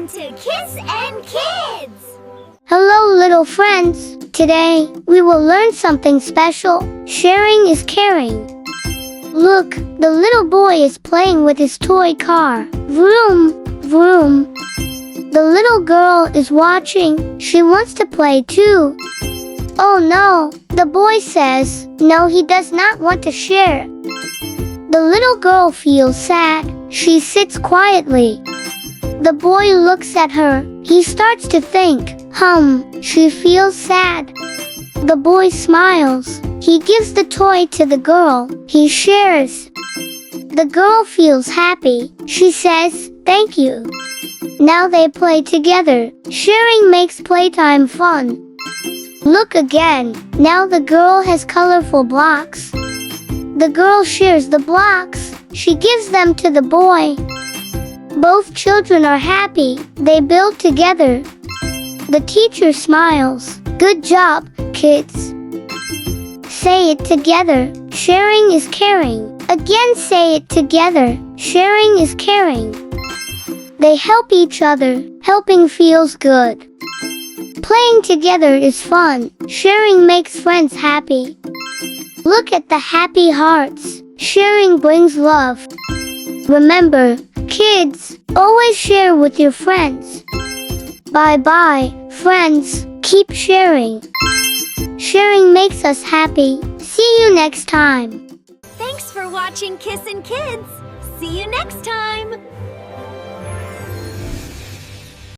Welcome to Kiss and Kids! Hello, little friends. Today, we will learn something special. Sharing is caring. Look, the little boy is playing with his toy car. Vroom, vroom. The little girl is watching. She wants to play too. Oh no, the boy says, no, he does not want to share. The little girl feels sad. She sits quietly. The boy looks at her. He starts to think, she feels sad. The boy smiles. He gives the toy to the girl. He shares. The girl feels happy. She says, thank you. Now they play together. Sharing makes playtime fun. Look again. Now the girl has colorful blocks. The girl shares the blocks. She gives them to the boy. Both children are happy. They build together. The teacher smiles. Good job, kids. Say it together. Sharing is caring. Again, say it together. Sharing is caring. They help each other. Helping feels good. Playing together is fun. Sharing makes friends happy. Look at the happy hearts. Sharing brings love. Remember, kids, always share with your friends. Bye-bye, friends. Keep sharing. Sharing makes us happy. See you next time. Thanks for watching Kiss and Kids! See you next time!